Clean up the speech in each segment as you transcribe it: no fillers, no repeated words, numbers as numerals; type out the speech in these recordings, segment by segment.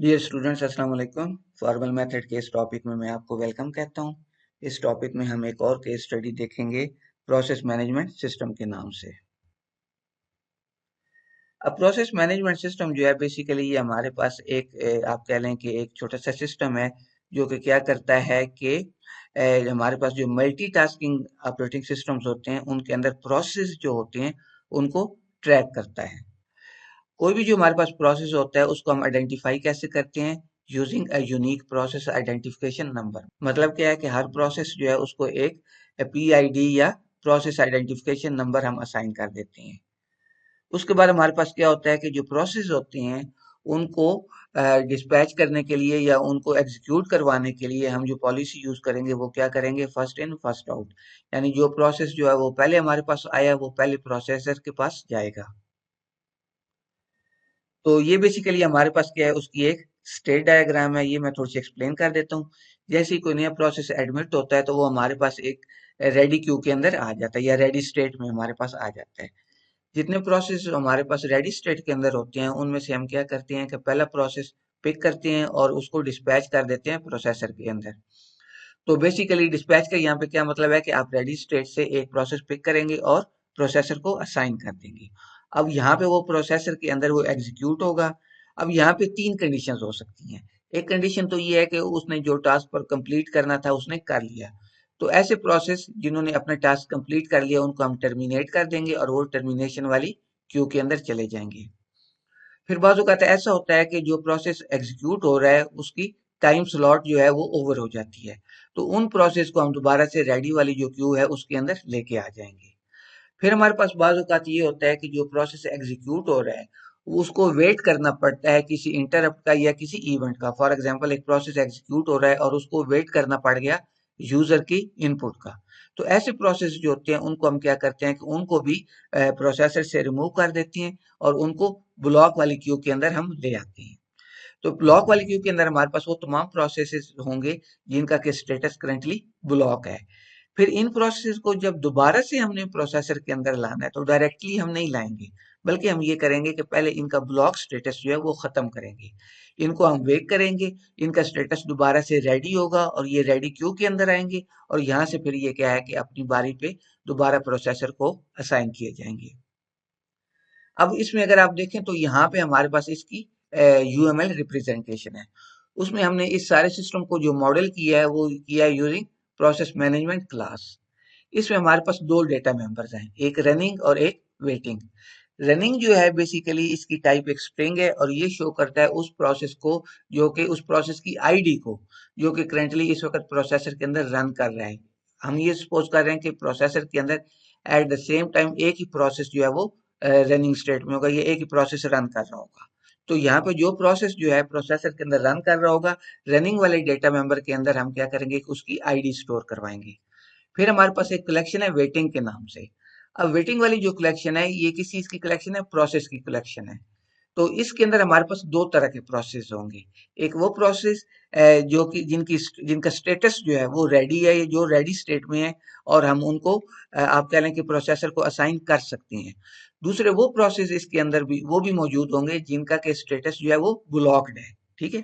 Dear students, अस्सलाम वालेकुम। Formal method के इस टॉपिक में मैं आपको वेलकम कहता हूं। इस टॉपिक में हम एक और केस स्टडी देखेंगे प्रोसेस मैनेजमेंट सिस्टम के नाम से। अब प्रोसेस मैनेजमेंट सिस्टम जो है बेसिकली ये हमारे पास आप कह लें कि एक छोटा सा सिस्टम है जो कि क्या करता है कि हमारे पास जो मल्टीटास्किंग ऑपरेटिंग सिस्टम्स होते हैं उनके अंदर प्रोसेस जो होते हैं उनको ट्रैक करता है। कोई भी जो हमारे पास प्रोसेस होता है उसको हम आइडेंटिफाई कैसे करते हैं? Using a unique process identification number. मतलब क्या है कि हर प्रोसेस जो है उसको एक पीआईडी या प्रोसेस आइडेंटिफिकेशन नंबर हम असाइन कर देते हैं। उसके बाद हमारे पास क्या होता है कि जो प्रोसेस होते हैं उनको डिस्पैच करने के लिए या उनको एग्जीक्यूट करवाने के लिए हम जो पॉलिसी यूज करेंगे वो क्या करेंगे? First in first out. यानी जो प्रोसेस जो है वो पहले हमारे पास आया वो पहले प्रोसेसर के पास जाएगा। तो ये बेसिकली हमारे पास क्या है, उसकी एक स्टेट डायग्राम है। ये मैं थोड़ी सी एक्सप्लेन कर देता हूँ। जैसे ही कोई नया प्रोसेस एडमिट होता है तो वो हमारे पास एक रेडी क्यू के अंदर आ जाता है या रेडी स्टेट में हमारे पास आ जाता है। जितने प्रोसेस हमारे पास रेडी स्टेट के अंदर होते हैं उनमें से हम क्या करते हैं कि पहला प्रोसेस पिक करते हैं और उसको डिस्पैच कर देते हैं प्रोसेसर के अंदर। तो बेसिकली डिस्पैच का यहाँ पे क्या मतलब है कि आप रेडी स्टेट से एक प्रोसेस पिक करेंगे और प्रोसेसर को असाइन कर देंगे। अब यहाँ पे वो प्रोसेसर के अंदर वो एग्जीक्यूट होगा। अब यहाँ पे तीन कंडीशंस हो सकती हैं। एक कंडीशन तो ये है कि उसने जो टास्क पर कंप्लीट करना था उसने कर लिया। तो ऐसे प्रोसेस जिन्होंने अपना टास्क कंप्लीट कर लिया उनको हम टर्मिनेट कर देंगे और वो टर्मिनेशन वाली क्यू के अंदर चले जाएंगे। फिर बाजू का ऐसा होता है कि जो प्रोसेस एग्जीक्यूट हो रहा है उसकी टाइम स्लॉट जो है वो ओवर हो जाती है। तो उन प्रोसेस को हम दोबारा से रेडी वाली जो क्यू है उसके अंदर लेके आ जाएंगे। फिर हमारे पास बाजू औकात ये होता है कि जो प्रोसेस एग्जीक्यूट हो रहा है उसको वेट करना पड़ता है किसी इंटरप्ट का या किसी इवेंट का। फॉर एग्जांपल एक प्रोसेस एग्जीक्यूट हो रहा है और उसको वेट करना पड़ गया यूजर की इनपुट का। तो ऐसे प्रोसेस जो होते हैं उनको हम क्या करते हैं कि उनको भी प्रोसेसर से रिमूव कर देते हैं और उनको ब्लॉक वाली क्यू के अंदर हम ले आते हैं। तो ब्लॉक वाली क्यू के अंदर हमारे पास वो तमाम प्रोसेसेस होंगे जिनका कि स्टेटस करंटली ब्लॉक है। फिर इन प्रोसेस को जब दोबारा से हमने प्रोसेसर के अंदर लाना है तो डायरेक्टली हम नहीं लाएंगे, बल्कि हम ये करेंगे कि पहले इनका ब्लॉक स्टेटस जो है वो खत्म करेंगे। इनको हम वेट करेंगे, इनका स्टेटस दोबारा से रेडी होगा और ये रेडी क्यू के अंदर आएंगे और यहाँ से फिर ये क्या है कि अपनी बारी पे दोबारा प्रोसेसर को असाइन किए जाएंगे। अब इसमें अगर आप देखें तो यहाँ पे हमारे पास इसकी यूएमएल रिप्रेजेंटेशन है। उसमें हमने इस सारे सिस्टम को जो मॉडल किया है वो किया है यूजिंग प्रोसेस मैनेजमेंट क्लास। इसमें हमारे पास दो डेटा मेंबर्स हैं, एक रनिंग और एक वेटिंग। रनिंग जो है बेसिकली इसकी टाइप एक स्ट्रिंग है और ये शो करता है उस प्रोसेस को जो कि उस प्रोसेस की आईडी को जो कि करंटली इस वक्त प्रोसेसर के अंदर रन कर रहा है। हम ये सपोज कर रहे हैं कि प्रोसेसर के अंदर एट द सेम टाइम एक ही प्रोसेस जो है वो रनिंग स्टेट में होगा, ये एक ही प्रोसेस रन कर रहा होगा। तो यहाँ पे जो प्रोसेस जो है प्रोसेसर के अंदर रन कर रहा होगा, रनिंग वाले डेटा मेंबर के अंदर हम क्या करेंगे कि उसकी आईडी स्टोर करवाएंगे। फिर हमारे पास एक कलेक्शन है वेटिंग के नाम से। अब वेटिंग वाली जो कलेक्शन है ये किस चीज की कलेक्शन है? प्रोसेस की कलेक्शन है। तो इसके अंदर हमारे पास दो तरह के प्रोसेस होंगे। एक वो प्रोसेस जो कि जिनका स्टेटस जो है वो रेडी है, जो रेडी स्टेट में है और हम उनको आप कह लें कि प्रोसेसर को असाइन कर सकते हैं। दूसरे वो प्रोसेस इसके अंदर भी वो भी मौजूद होंगे जिनका के स्टेटस जो है वो ब्लॉक्ड है। ठीक है,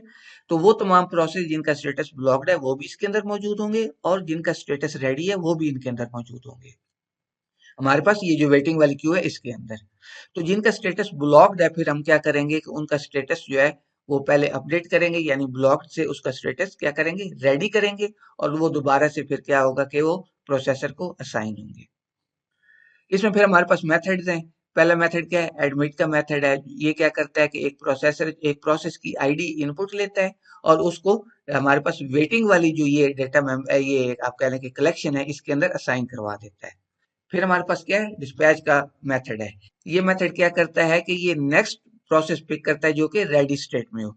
तो वो तमाम प्रोसेस जिनका स्टेटस ब्लॉक्ड है वो भी इसके अंदर मौजूद होंगे और जिनका स्टेटस रेडी है वो भी इनके अंदर मौजूद होंगे। हमारे पास ये जो वेटिंग वाली क्यू है इसके अंदर। तो जिनका स्टेटस ब्लॉक्ड है फिर हम क्या करेंगे कि उनका स्टेटस जो है वो पहले अपडेट करेंगे, यानी ब्लॉक्ड से उसका स्टेटस क्या करेंगे? रेडी करेंगे और वो दोबारा से फिर क्या होगा कि वो प्रोसेसर को असाइन होंगे। इसमें फिर हमारे पास मेथड्स हैं। पहला मेथड क्या है? एडमिट का मेथड है। ये क्या करता है कि एक प्रोसेस की आईडी इनपुट लेता है और उसको हमारे पास वेटिंग वाली जो ये ये आप कह लें कि कलेक्शन है इसके अंदर असाइन करवा देता है। फिर हमारे पास क्या है? डिस्पैच का मेथड है। ये मेथड क्या करता है कि ये नेक्स्ट प्रोसेस पिक करता है जो कि रेडी स्टेट में हो।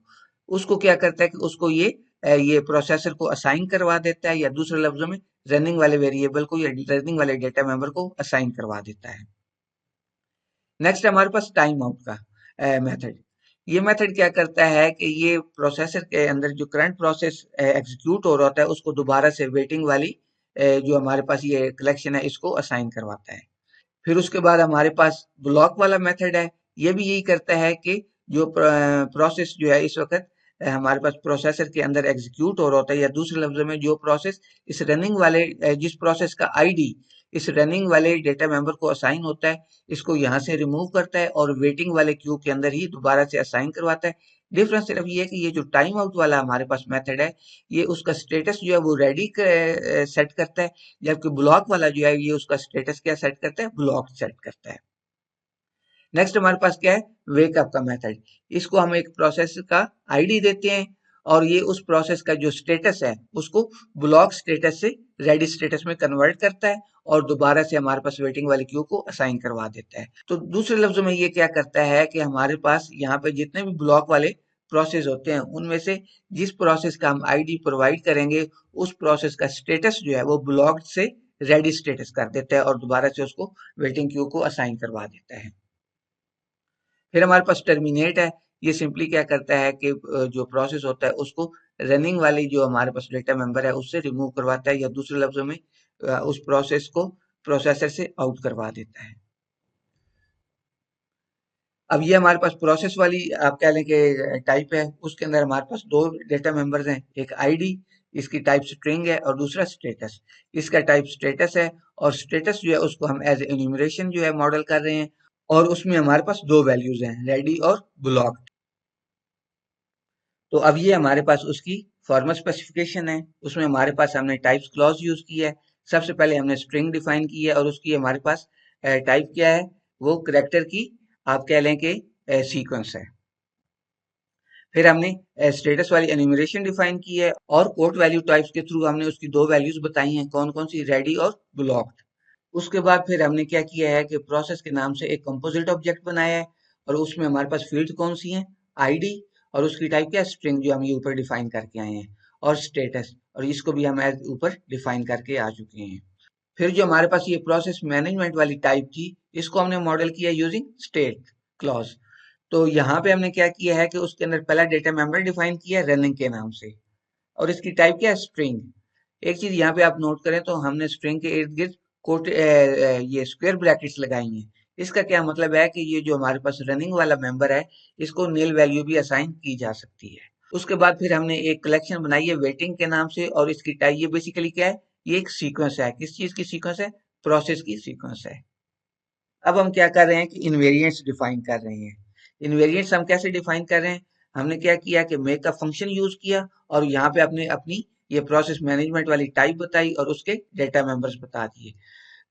उसको क्या करता है कि उसको ये प्रोसेसर को असाइन करवा देता है या दूसरे लफ्जों में रनिंग वाले वेरिएबल को या रनिंग वाले डेटा मेंबर को असाइन करवा देता है। नेक्स्ट हमारे पास टाइम आउट का मेथड। ये मेथड क्या करता है कि ये प्रोसेसर के अंदर जो करंट प्रोसेस एग्जीक्यूट हो रहा होता है उसको दोबारा से वेटिंग वाली जो हमारे पास ये कलेक्शन है इसको असाइन करवाता है। फिर उसके बाद हमारे पास ब्लॉक वाला मेथड है। ये भी यही करता है कि जो प्रोसेस जो है इस वक्त हमारे पास प्रोसेसर के अंदर एग्जीक्यूट हो रहा होता है, या दूसरे लफ्जों में जो प्रोसेस इस रनिंग वाले जिस प्रोसेस का आईडी इस रनिंग वाले डेटा मेंबर को असाइन होता है, इसको यहाँ से रिमूव करता है और वेटिंग वाले क्यू के अंदर ही दोबारा से असाइन करवाता है। डिफरेंस सिर्फ ये है कि ये जो टाइम आउट वाला हमारे पास मेथड है, ये उसका स्टेटस जो है वो रेडी सेट करता है, जबकि ब्लॉक वाला जो है ये उसका स्टेटस क्या सेट करता है, ब्लॉक सेट करता है। नेक्स्ट हमारे पास क्या है, वेकअप का मेथड। इसको हम एक प्रोसेस का आईडी देते हैं और ये उस प्रोसेस का जो स्टेटस है उसको ब्लॉक स्टेटस से रेडी स्टेटस में कन्वर्ट करता है और दोबारा से हमारे पास वेटिंग वाली क्यू को असाइन करवा देता है। तो दूसरे लफ्जों में ये क्या करता है कि हमारे पास यहाँ पे जितने भी ब्लॉक वाले प्रोसेस होते हैं उनमें से जिस प्रोसेस का हम आईडी प्रोवाइड करेंगे उस प्रोसेस का स्टेटस जो है वो ब्लॉक्ड से रेडी स्टेटस कर देता है और दोबारा से उसको वेटिंग क्यू को असाइन करवा देता है। फिर हमारे पास टर्मिनेट है। ये सिंपली क्या करता है कि जो प्रोसेस होता है उसको रनिंग वाली जो हमारे पास डेटा मेंबर है उससे रिमूव करवाता है, या दूसरे लफ्जों में उस प्रोसेस को प्रोसेसर से आउट करवा देता है। अब ये हमारे पास प्रोसेस वाली आप कह लें कि टाइप है। उसके अंदर हमारे पास दो डेटा मेंबर्स हैं, एक आईडी, इसकी टाइप स्ट्रिंग है, और दूसरा स्टेटस, इसका टाइप स्टेटस है। और स्टेटस जो है उसको हम एज एन्यूमरेशन जो है मॉडल कर रहे हैं, और उसमें हमारे पास दो वैल्यूज हैं, रेडी और ब्लॉक। तो अब ये हमारे पास उसकी फॉर्मल स्पेसिफिकेशन है। उसमें हमारे पास हमने टाइप्स क्लॉज यूज की है। सबसे पहले हमने स्ट्रिंग डिफाइन की है और उसकी हमारे पास टाइप क्या है, वो करेक्टर की आप कह लें कि सीक्वेंस है। फिर हमने स्टेटस वाली एन्यूमरेशन डिफाइन की है और कोट वैल्यू टाइप्स के थ्रू हमने उसकी दो वैल्यूज बताई हैं, कौन कौन सी, रेडी और ब्लॉक्ड। उसके बाद फिर हमने क्या किया है कि प्रोसेस के नाम से एक कंपोजिट ऑब्जेक्ट बनाया है और उसमें हमारे पास फील्ड कौन सी हैं, आईडी, और उसकी टाइप क्या, स्ट्रिंग, जो हम ये ऊपर डिफाइन करके आए हैं, और स्टेटस, और इसको भी हम ऊपर डिफाइन करके आ चुके हैं। फिर जो हमारे पास ये प्रोसेस मैनेजमेंट वाली टाइप थी, इसको हमने मॉडल किया यूजिंग स्टेट क्लॉज। तो यहाँ पे हमने क्या किया है कि उसके अंदर पहला डेटा मेंबर डिफाइन किया रनिंग के नाम से, और इसकी टाइप क्या है, स्ट्रिंग। एक चीज यहाँ पे आप नोट करें तो हमने स्ट्रिंग के इर्द गिर्द कोट ये स्क्वायर ब्रैकेट्स लगाई हैं। इसका क्या मतलब है कि ये जो हमारे पास रनिंग वाला मेंबर है इसको नील वैल्यू भी असाइन की जा सकती है। उसके बाद फिर हमने एक कलेक्शन बनाई है वेटिंग के नाम से, और इसकी टाइप ये बेसिकली क्या है, ये एक सीक्वेंस है। किस चीज की सीक्वेंस है, प्रोसेस की सीक्वेंस है। अब हम क्या कर रहे हैं कि इनवेरिएंट्स डिफाइन कर रहे हैं। इनवेरिएंट्स हम कैसे डिफाइन कर रहे हैं, हमने क्या किया कि मेक का फंक्शन यूज किया और यहाँ पे अपने अपनी ये प्रोसेस मैनेजमेंट वाली टाइप बताई और उसके डेटा मेंबर्स बता दिए।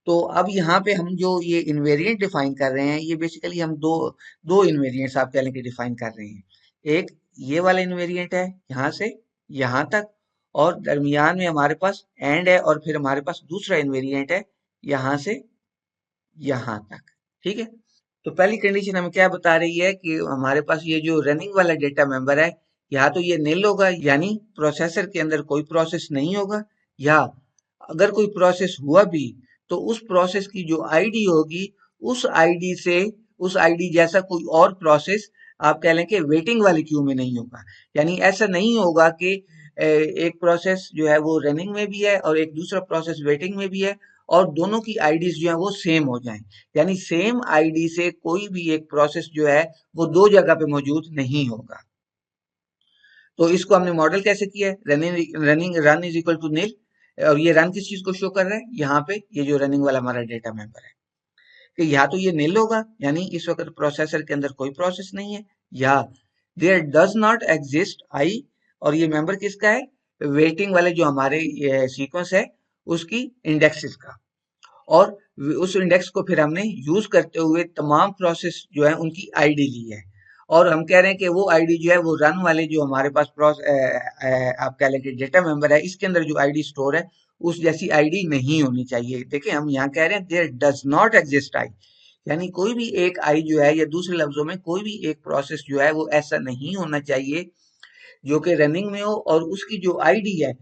तो अब यहाँ पे हम जो ये इन्वेरिएंट डिफाइन कर रहे हैं, ये बेसिकली हम दो दो इन्वेरिएंट्स आप कह लें कि डिफाइन कर रहे हैं। एक ये वाला इन्वेरिएंट है यहाँ से यहाँ तक, और दरमियान में हमारे पास एंड है, और फिर हमारे पास दूसरा इन्वेरिएंट है यहाँ से यहाँ तक। ठीक है। तो पहली कंडीशन हमें क्या बता रही है कि हमारे पास ये जो रनिंग वाला डेटा मेंबर है, या तो ये नील होगा यानी प्रोसेसर के अंदर कोई प्रोसेस नहीं होगा, या अगर कोई प्रोसेस हुआ भी तो उस प्रोसेस की जो आईडी होगी उस आईडी से उस आईडी जैसा कोई और प्रोसेस आप कह लें कि वेटिंग वाली क्यू में नहीं होगा। यानी ऐसा नहीं होगा कि एक प्रोसेस जो है वो रनिंग में भी है और एक दूसरा प्रोसेस वेटिंग में भी है और दोनों की आईडीज जो है वो सेम हो जाएं। यानी सेम आईडी से कोई भी एक प्रोसेस जो है वो दो जगह पे मौजूद नहीं होगा। तो इसको हमने मॉडल कैसे किया है, running run is equal to nil, और ये रन किस चीज को शो कर रहा है, यहाँ पे ये जो रनिंग वाला हमारा डेटा मेंबर है, कि या तो ये नील होगा यानी इस वक्त प्रोसेसर के अंदर कोई प्रोसेस नहीं है, या there does not exist I, और ये मेंबर किसका है, वेटिंग वाले जो हमारे सीक्वेंस है उसकी इंडेक्सेस का, और उस इंडेक्स को फिर हमने यूज करते हुए तमाम प्रोसेस जो है उनकी आईडी ली है, और हम कह रहे हैं कि वो आईडी जो है वो रन वाले जो हमारे पास आप कह लें कि डेटा मेंबर है इसके अंदर जो आईडी स्टोर है उस जैसी आईडी नहीं होनी चाहिए। देखिए हम यहाँ कह रहे हैं there does not exist I, यानी कोई भी एक आई जो है, या दूसरे लफ्जों में कोई भी एक प्रोसेस जो है वो ऐसा नहीं होना चाहिए जो कि रनिंग में हो और उसकी जो आईडी है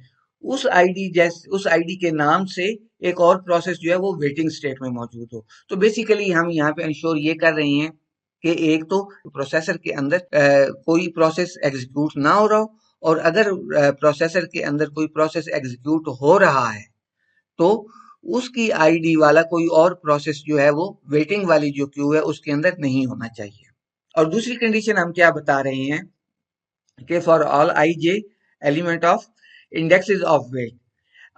उस आईडी के नाम से एक और प्रोसेस जो है वो वेटिंग स्टेट में मौजूद हो। तो बेसिकली हम यहाँ पे इंश्योर ये कर रहे हैं कि एक तो प्रोसेसर के अंदर कोई प्रोसेस एग्जीक्यूट ना हो रहा हो, और अगर प्रोसेसर के अंदर कोई प्रोसेस एग्जीक्यूट हो रहा है तो उसकी आईडी वाला कोई और प्रोसेस जो है वो वेटिंग वाली जो क्यू है उसके अंदर नहीं होना चाहिए। और दूसरी कंडीशन हम क्या बता रहे हैं कि for all I J element of indexes of weight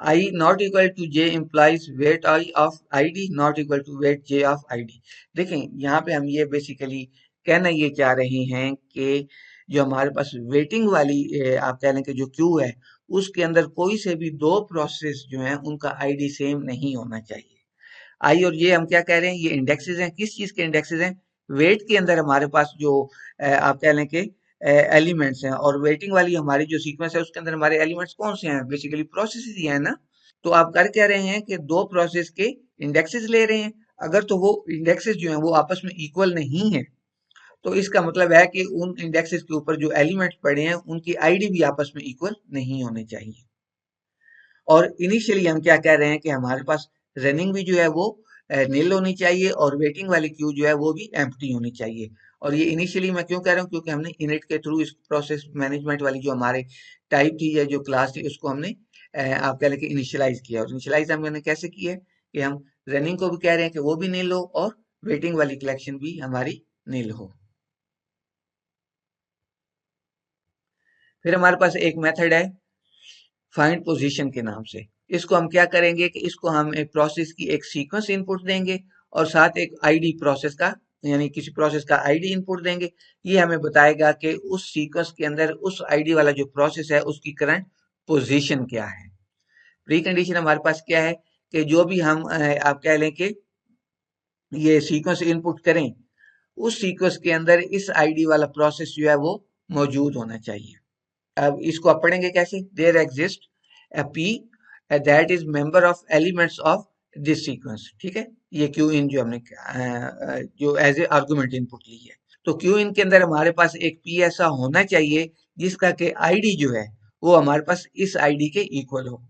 I not equal to j implies weight I of id not equal to weight j of id। देखें यहाँ पे हम ये बेसिकली कहना ये चाह रहे हैं कि जो हमारे पास वेटिंग वाली आप कह लें कि जो क्यू है उसके अंदर कोई से भी दो प्रोसेस जो हैं उनका आईडी सेम नहीं होना चाहिए। आई और ये हम क्या कह रहे हैं, ये इंडेक्सेस हैं। किस चीज के इंडेक्सेस हैं? वेट के अंदर हमारे पास जो आप कह लें कि एलिमेंट्स हैं, और वेटिंग वाली हमारी जो सीक्वेंस है उसके अंदर हमारे एलिमेंट्स कौन से हैं? बेसिकली प्रोसेस ही है ना। तो आप कर क्या रहे हैं कि दो प्रोसेस के इंडेक्सेस ले रहे हैं। अगर तो वो इंडेक्सेस जो हैं वो आपस में इक्वल नहीं है तो इसका मतलब है कि उन इंडेक्सेस के ऊपर जो एलिमेंट्स पड़े हैं उनकी आईडी भी आपस में इक्वल नहीं होने चाहिए। और इनिशियली हम क्या कह रहे हैं कि हमारे पास रनिंग भी जो है वो नील होनी चाहिए और वेटिंग वाली क्यू जो है वो भी एम्प्टी होनी चाहिए। और ये इनिशियली मैं क्यों कह रहा हूँ, क्योंकि हमने इनिट के थ्रू इस प्रोसेस मैनेजमेंट वाली जो हमारे टाइप थी या जो क्लास थी उसको हमने आप कह लें कि इनिशियलाइज किया। और इनिशियलाइज हमने कैसे किया है कि हम रनिंग को भी कह रहे हैं कि वो भी नील हो और वेटिंग वाली कलेक्शन भी हमारी नील हो। फिर हमारे पास एक मेथड है फाइंड पोजीशन के नाम से। इसको हम क्या करेंगे कि इसको हम एक प्रोसेस की एक सीक्वेंस इनपुट देंगे और साथ एक आईडी प्रोसेस का, यानी किसी प्रोसेस का आईडी इनपुट देंगे। ये हमें बताएगा कि उस सीक्वेंस के अंदर उस आईडी वाला जो प्रोसेस है उसकी करंट पोजीशन क्या है। प्री कंडीशन हमारे पास क्या है कि जो भी हम आप कह लें कि ये सीक्वेंस इनपुट करें उस सीक्वेंस के अंदर इस आईडी वाला प्रोसेस जो है वो मौजूद होना चाहिए। अब इसको आप पढ़ेंगे कैसे? There exist A P that is member of elements of this sequence. ठीक है, ये क्यू इन जो हमने जो एज ए आर्गुमेंट इनपुट ली है, तो क्यू इन के अंदर हमारे पास एक पी ऐसा होना चाहिए जिसका के आईडी जो है वो हमारे पास इस आईडी के इक्वल हो।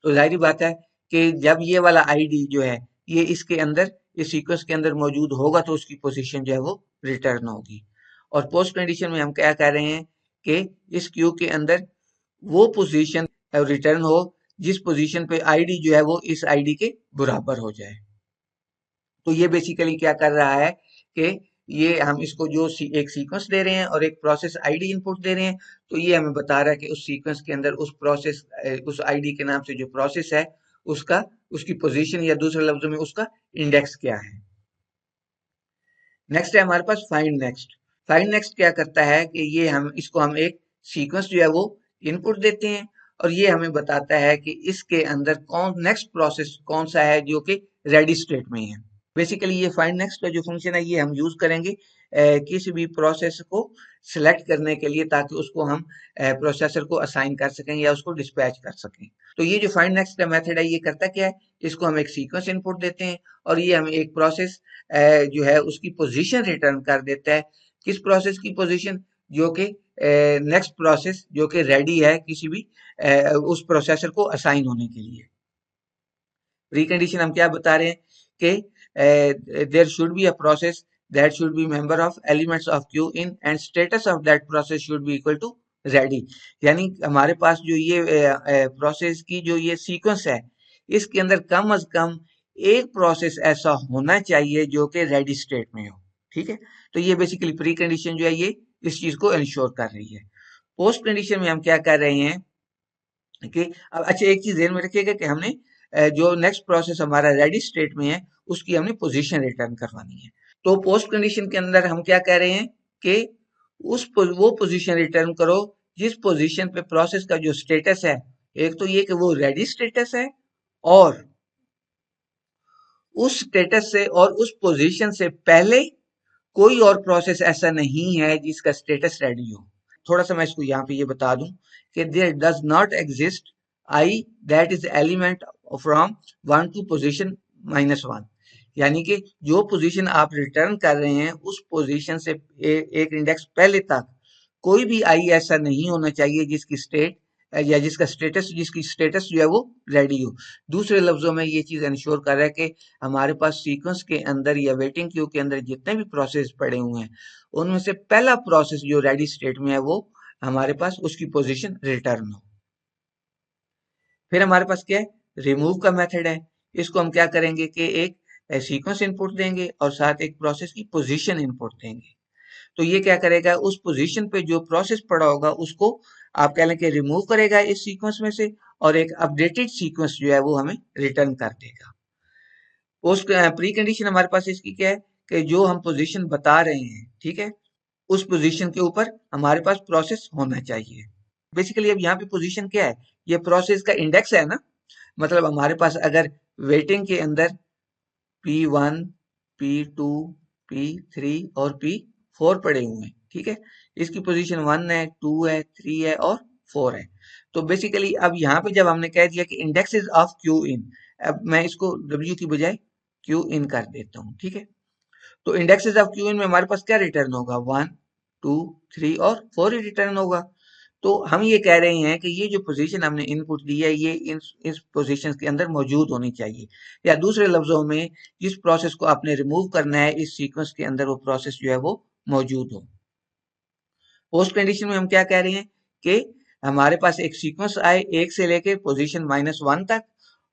तो जाहिर बात है कि जब ये वाला आईडी जो है ये इसके अंदर इस सीक्वेंस के अंदर मौजूद होगा तो उसकी पोजीशन जो है वो रिटर्न होगी। और पोस्ट कंडीशन में हम क्या कह रहे हैं कि इस क्यू के अंदर वो पोजीशन रिटर्न हो जिस पोजीशन पे आईडी जो है वो इस आईडी के बराबर हो जाए। तो ये बेसिकली क्या कर रहा है कि ये हम इसको जो एक सीक्वेंस दे रहे हैं और एक प्रोसेस आईडी इनपुट दे रहे हैं, तो ये हमें बता रहा है कि उस सीक्वेंस के अंदर उस प्रोसेस उस आईडी के नाम से जो प्रोसेस है उसका उसकी पोजीशन या दूसरे लफ्जों में उसका इंडेक्स क्या है। नेक्स्ट है हमारे पास फाइंड नेक्स्ट। फाइंड नेक्स्ट क्या करता है कि ये हम इसको हम एक सीक्वेंस जो है वो इनपुट देते हैं और ये हमें बताता है कि इसके अंदर कौन नेक्स्ट प्रोसेस कौन सा है जो कि रेडी स्टेट में है। बेसिकली ये फाइंड नेक्स्ट का जो फंक्शन है ये हम यूज करेंगे किसी भी प्रोसेस को सिलेक्ट करने के लिए ताकि उसको हम प्रोसेसर को असाइन कर सकें या उसको डिस्पैच कर सकें। तो ये जो फाइंड नेक्स्ट का मेथड है ये करता क्या है, इसको हम एक सीक्वेंस इनपुट देते हैं और ये हमें एक प्रोसेस जो है उसकी पोजीशन रिटर्न कर देता है। किस प्रोसेस की पोजीशन? जो कि नेक्स्ट प्रोसेस जो कि रेडी है किसी भी उस प्रोसेसर को असाइन होने के लिए। प्री कंडीशन हम क्या बता रहे हैं कि there should be a process that should be member of elements of queue in and status of that process should be equal to ready। यानी हमारे पास जो ये प्रोसेस की जो ये सीक्वेंस है इसके अंदर कम अज कम एक प्रोसेस ऐसा होना चाहिए जो कि रेडी स्टेट में हो। ठीक है, तो ये बेसिकली प्री कंडीशन जो है ये इस चीज को इंश्योर कर रही है। पोस्ट कंडीशन में हम क्या कर रहे हैं कि अब अच्छा एक चीज ध्यान में रखिएगा कि हमने जो नेक्स्ट प्रोसेस हमारा रेडी स्टेट में है उसकी हमने पोजीशन रिटर्न करवानी है। तो पोस्ट कंडीशन के अंदर हम क्या कह रहे हैं कि वो पोजीशन रिटर्न करो जिस पोजीशन पे प्रोसेस का जो स्टेटस है, एक तो ये कि वो रेडी स्टेटस है और उस स्टेटस से और उस पोजीशन से पहले कोई और प्रोसेस ऐसा नहीं है जिसका स्टेटस रेडी हो। थोड़ा सा मैं इसको यहाँ पे ये बता दूं कि there does not exist I that is element from one to position -1। यानी कि जो पोजीशन आप रिटर्न कर रहे हैं उस पोजीशन से एक इंडेक्स पहले तक कोई भी आई ऐसा नहीं होना चाहिए जिसकी स्टेट या जिसकी स्टेटस जो है वो रेडी हो। दूसरे लफ्जों में ये चीज इंश्योर कर रहा है कि हमारे पास सीक्वेंस के अंदर या वेटिंग क्यू के अंदर जितने भी प्रोसेस पड़े हुए हैं उनमें से पहला प्रोसेस जो रेडी स्टेट में है वो हमारे पास उसकी पोजीशन रिटर्न हो। फिर हमारे पास क्या है, रिमूव का मेथड है। इसको हम क्या करेंगे कि एक सीक्वेंस इनपुट देंगे और साथ एक प्रोसेस की पोजीशन इनपुट देंगे। तो ये क्या करेगा, उस पोजीशन पे जो प्रोसेस पड़ा होगा उसको आप कह लें कि रिमूव करेगा इस सीक्वेंस में से, और एक अपडेटेड सीक्वेंस जो है वो हमें रिटर्न कर देगा। उस प्री कंडीशन हमारे पास इसकी क्या है कि जो हम पोजीशन बता रहे हैं, ठीक है, उस पोजीशन के ऊपर हमारे पास प्रोसेस होना चाहिए। बेसिकली अब यहाँ पे पोजीशन क्या है, ये प्रोसेस का इंडेक्स है ना। मतलब हमारे पास अगर वेटिंग के अंदर P1, P2, P3 और P4 पड़े हुए हैं, ठीक है, इसकी पोजीशन 1 है, 2 है, 3 है और 4 है। तो बेसिकली अब यहाँ पे जब हमने कह दिया कि इंडेक्सेस ऑफ क्यू इन, अब मैं इसको W की बजाय क्यू इन कर देता हूँ, ठीक है। तो इंडेक्सेस ऑफ क्यू इन में हमारे पास क्या रिटर्न होगा, 1, 2, 3 और 4 ही रिटर्न होगा। तो हम ये कह रहे हैं कि ये जो पोजीशन हमने इनपुट दी है ये इस पोजीशन के अंदर मौजूद होनी चाहिए, या दूसरे लफ्जों में जिस प्रोसेस को आपने रिमूव करना है इस सीक्वेंस के अंदर वो प्रोसेस जो है वो मौजूद हो। पोस्ट कंडीशन में हम क्या कह रहे हैं कि हमारे पास एक सीक्वेंस आए 1 से लेके पोजीशन -1 तक,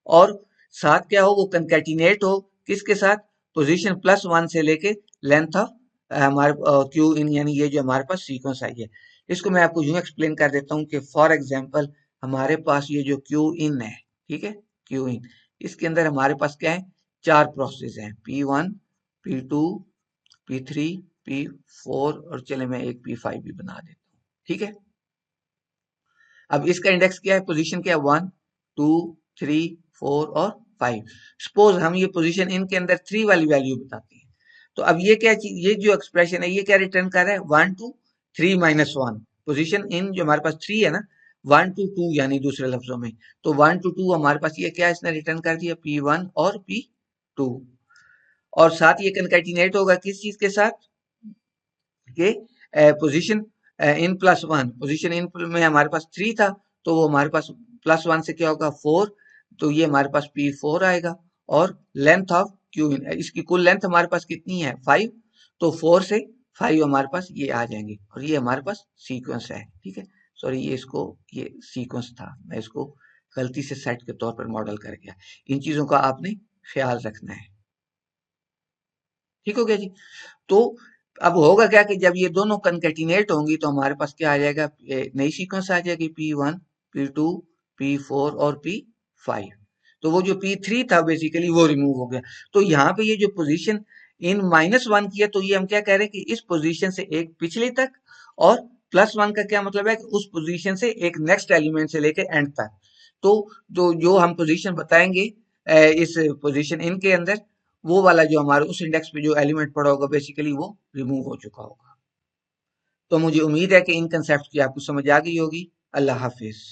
और साथ क्या हो, वो कंकैटिनेट हो किसके साथ, पोजीशन +1 से लेके लेंथ ऑफ हमारे क्यू इन, यानी ये जो हमारे पास सीक्वेंस आई है। इसको मैं आपको यूं एक्सप्लेन कर देता हूं कि फॉर एग्जांपल हमारे पास ये जो क्यू इन है, ठीक है, क्यू इन, इसके अंदर हमारे पास क्या है, 4 प्रोसेस हैं, P1, P2, P3, P4 और चले मैं एक P5 भी बना देता हूँ, ठीक है। अब इसका इंडेक्स क्या है, पोजीशन क्या है, 1, 2, 3, 4 और 5। सपोज हम ये पोजीशन इनके अंदर 3 वाली वैल्यू बताते हैं, तो अब ये क्या चीज, ये जो एक्सप्रेशन है ये क्या रिटर्न कर रहा है, 1 2 3 -1। पोजीशन इन जो हमारे पास 3 है ना, 1 to 2 यानी दूसरे लफ्जों में, तो 1 to 2 हमारे पास ये क्या इसने रिटर्न कर दिया, P1 और P2। और साथ ये कंकैटिनेट होगा किस चीज के साथ, के पोजीशन इन +1, पोजीशन इन में हमारे पास 3 था, तो वो हमारे पास +1 से क्या होगा 4, तो ये हमारे पास P4 आएगा। और लेंथ ऑफ क्यू इन, इसकी कुल लेंथ हमारे पास कितनी है 5, तो 4 से 5 हमारे पास ये आ जाएंगे, और ये हमारे पास सीक्वेंस है, ठीक है। सॉरी ये इसको, ये सीक्वेंस था, मैं इसको गलती से सेट के तौर पर मॉडल कर गया। इन चीजों का आपने ख्याल रखना है, ठीक हो गया जी। तो अब होगा क्या कि जब ये दोनों कंकैटिनेट होंगी तो हमारे पास क्या आ जाएगा, नई सीक्वेंस आ जाएगी, P1, P2, P4 और P5। तो वो जो P3 था बेसिकली वो रिमूव हो गया। तो यहाँ पे ये जो पोजीशन इन -1 की है, तो ये हम क्या कह रहे हैं कि इस पोजीशन से एक पिछली तक, और +1 का क्या मतलब है कि उस पोजीशन से एक नेक्स्ट एलिमेंट से लेके एंड तक। तो जो हम पोजीशन बताएंगे इस पोजीशन इन के अंदर, वो वाला जो हमारे उस इंडेक्स पे जो एलिमेंट पड़ा होगा बेसिकली वो रिमूव हो चुका होगा। तो मुझे उम्मीद है कि इन कंसेप्ट की आपको समझ आ गई होगी। अल्लाह हाफिज।